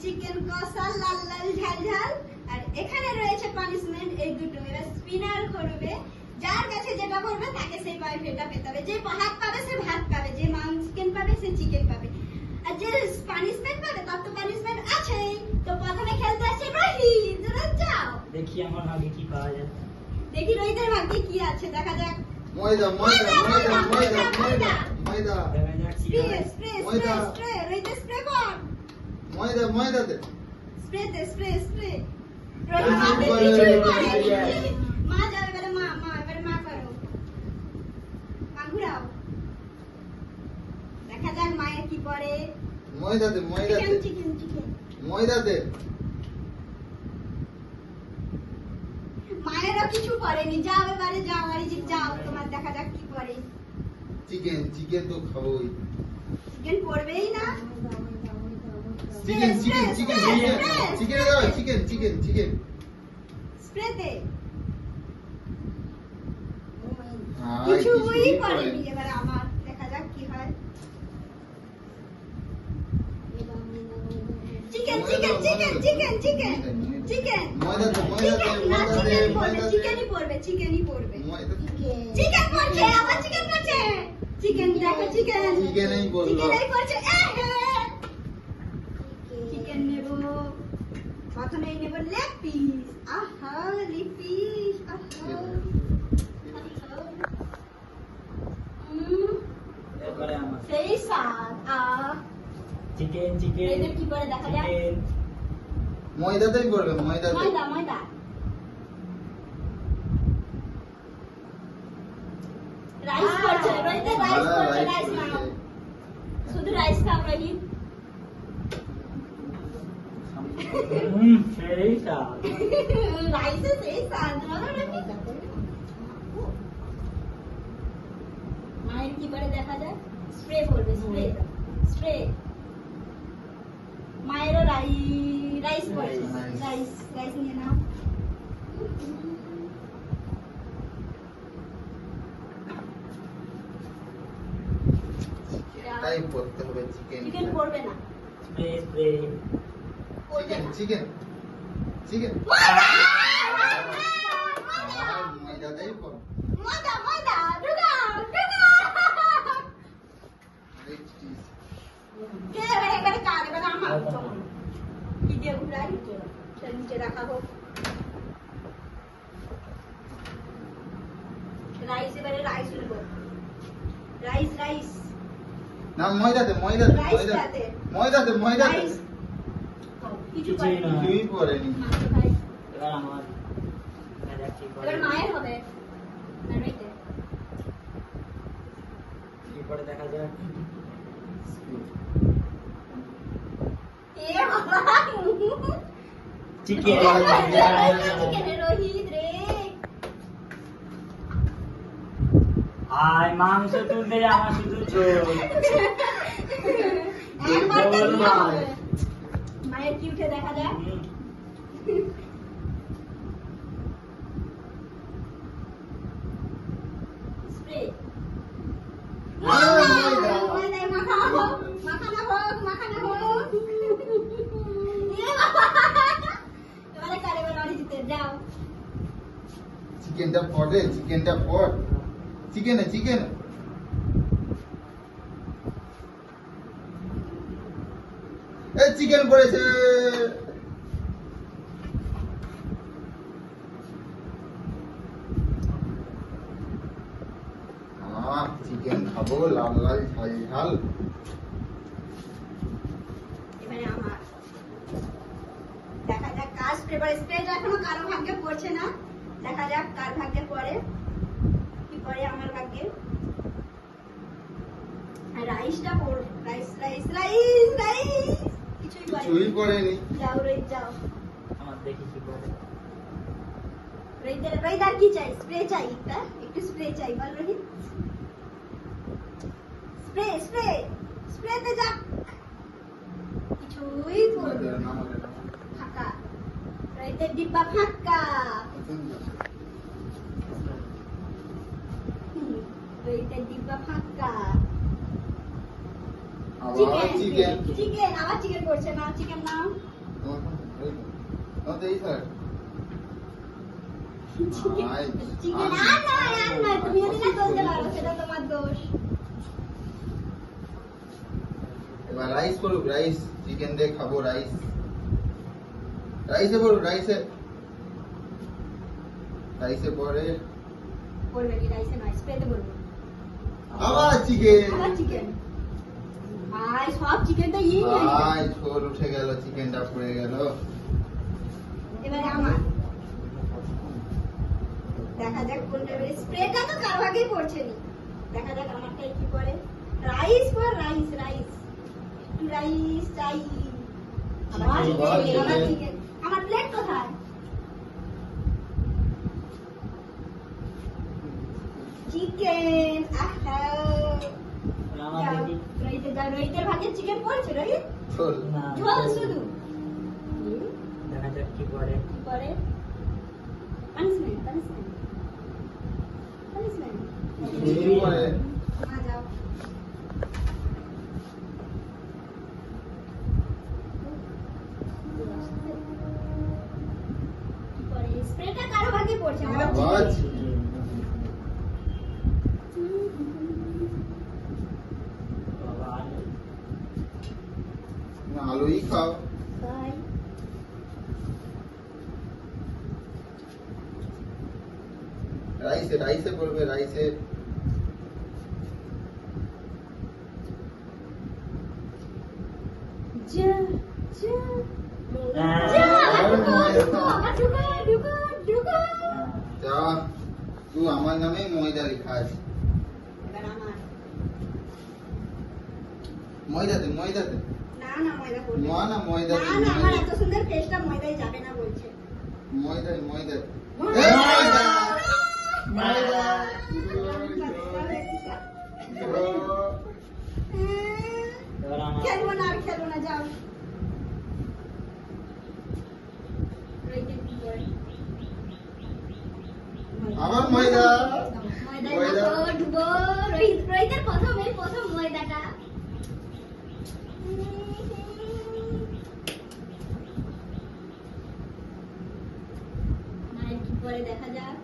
Chicken কষা লাল লাল ঝাল ঝাল। আর এখানে রয়েছে পানিশমেন্ট এই দুটো। এবার স্পিনার করবে, যার কাছে যেটা করবে তাকে সেই পায়ে ফেটা পেতে হবে। যে ভাত পাবে সে ভাত পাবে, যে চিকেন পাবে সে চিকেন পাবে, আর যে পানিশমেন্ট পাবে তার তো পানিশমেন্ট আছেই। তো প্রথমে খেলতে আসছে রোহিত। রোহিত যাও, দেখি আমার ভাগে কি পাওয়া যায়। দেখি রোহিতের ভাগ্যে কি আছে, দেখা যাক। ময়দা ময়দা ময়দা ময়দা ময়দা ময়দা দেখা যাক কি স্প্রে হয়। স্প্রে ময়দা। স্প্রে রোহিত স্প্রে কর, ময়দা ময়দা দে। স্প্রে দে স্প্রে স্প্রে। মা যাও এবারে, মা এবারে মা করো, মা ঘুরাও, দেখা যাক মায়ের কি করে। ময়দা দে ময়দা দে চিকেন চিকেন ময়দা দে। মায়েরও কিছু করেনি। যাও এবারে, যাও অরিজিৎ যাও, তোমার দেখা যাক কি করে। চিকেন চিকেন তো খাবোই। চিকেন পড়বেই না। চিকেন চিকেন চিকেন চিকেন দাও, চিকেন চিকেন চিকেন স্প্রে দে। হাই কিছুই করেনি। এবারে আমার, দেখা যাক কি হয়। Chicken chicken chicken chicken chicken chicken ময়দা দে ময়দা দে ময়দা দে ময়দা দে। চিকেনই পড়বে, চিকেনই পড়বে। ময়দা চিকেন করছে, আবার চিকেন করছে। চিকেন দেখো, চিকেন চিকেনই বললো। চিকেনই করছে। চিকেন নেব, প্রথমে নেব লেগ পিস। আহা লেগ পিস, আহা এবারে আমার সেই স্বাদ। চিকেন চিকেন এদের কি করে দেখা যাক। চিকেন। ময়দাতেই করবে ময়দা দে। ময়দা ময়দা। রাইস করছে রোহিত, রাইস করছে, রাইস নাও, শুধু রাইস খাও রোহিত। সেই স্বাদ। রাইসে সেই স্বাদ না রোহিত। মায়ের কি করে দেখা যায়। স্প্রে করবে, স্প্রে স্প্রে। মায়েরও রাইস করছে, রাইস রাইস নিয়ে নাও। তাই করতে হবে চিকেন। চিকেন পড়বে না। Spray spray. পড়বে না। চিকেন চিকেন ময়দা দেই করো। ময়দা ময়দা ঢুকাও ঢুকাও। কে এবারে কার, এবারে আমার। কি দিয়ে ঘুরাই, সেটা নিচে রাখা হোক। রাইস, এবারে রাইস নেব। রাইস রাইস না ময়দা দে ময়দা দে রাইস ময়দা দাতে। ময়দা দে ময়দা দে। রাইস কিছু কিছুই করে না। কিছুই করেনি। ভাই এবার আমার দেখা যাক কি করে। এবার মায়ের হবে না রইতে। কি করে দেখা যাক। এ বাবা চিকেন। চিকেন রোহিত রে। আর মাংস তুলতে আমার শুধু ঝোল। একবার তো ঝোল নিয়ে নয়। হবে। মায়ের কি উঠে দেখা যায়। স্প্রে মাখানো হোক মাখানো হোক মাখানো হোক। এ বাবা এবারে কারে বাড়ি জিতে যাও। চিকেনটা পড়ে চিকেনটা পড়। চিকেন চিকেন এই চিকেন পড়েছে। চিকেন খাবো লাল লাল ঝাল ঝাল। এবারে আমার দেখা যাক কার স্প্রেটা এখনো কারো ভাগ্যে পড়ছে না। দেখা যাক কার ভাগ্যে পড়ে, কি পড়ে আমার ভাগ্যে। রাইসটা পড়, রাইস রাইস রাইস রাইস কিছুই কিছুই করেনি। যাও রোহিত যাও। আমার দেখি কি করে। রোহিত আর কি চাই, স্প্রে চাই, একটু স্প্রে চাই, বল রোহিত। স্প্রে স্প্রে স্প্রেতে যা, কিছুই করবে না। ফাঁকা, রোহিতের ডিব্বা ফাঁকা। রোহিতের ডিব্বা ফাঁকা। আবার চিকেন চিকেন আবার চিকেন করছে না। চিকেন নাও। এই স্যার চিকেন আর নয় তুমি যদি না বলতে পারো সেটা তোমার দোষ। এবার রাইস করুক, রাইস চিকেন দিয়ে খাবো, রাইস রাইসে করুক, রাইসে রাইসে পরে বলবে কি রাইসে নয় স্প্রেতে বলবে আবার চিকেন, আবার চিকেন। ভাই সব চিকেন তো ইয়ে নিয়ে ভাই ঝোল উঠে গেল, চিকেনটা পড়ে গেল। এবারে আমার দেখা যাক কোনটা বেশি স্প্রেটা তো কারো আগেই পড়ছে নি। দেখা যাক আমারটাই কি করে। রাইস ফর রাইস, রাইস একটু রাইস চাই। আবার চিকেন, আবার চিকেন। আমার প্লেট কোথায়? চিকেন আহা আমার দেখি রোহিতের ভাগে চিকেন পড়ছে রোহিত ঝোল না ঝোল শুধু দেখা যাক কি করে। কি করে পানিশমেন্ট পানিশমেন্ট পানিশমেন্ট কি করে মা যাও কি করে স্প্রেটা কারো ভাগে পড়ছে না আবার বাবা, আলুই খাও। বাই রাইসে রাইসে পড়বে, রাইসে যা যা হ্যাঁ। যা ঢুকো ঢুকো ঢুকো যা, তুই আমার নামে ময়দা লেখা আছে। এবার আমার ময়দাতে ময়দাতে না না ময়দা করবে না না ময়দাতে না না আমার এত সুন্দর টেস্টটা ময়দায় যাবে না বলছে ময়দাতে ময়দাতে ময়দা! ময়দা এবার আমার খেলবো না আর খেলবো না যাও রোহিতের কি করে? আবার ময়দা ময়দায় ময়দা। মাখো, ডুবো। রোহিতের প্রথম ময়দাটা মায়ের কি করে দেখা যাক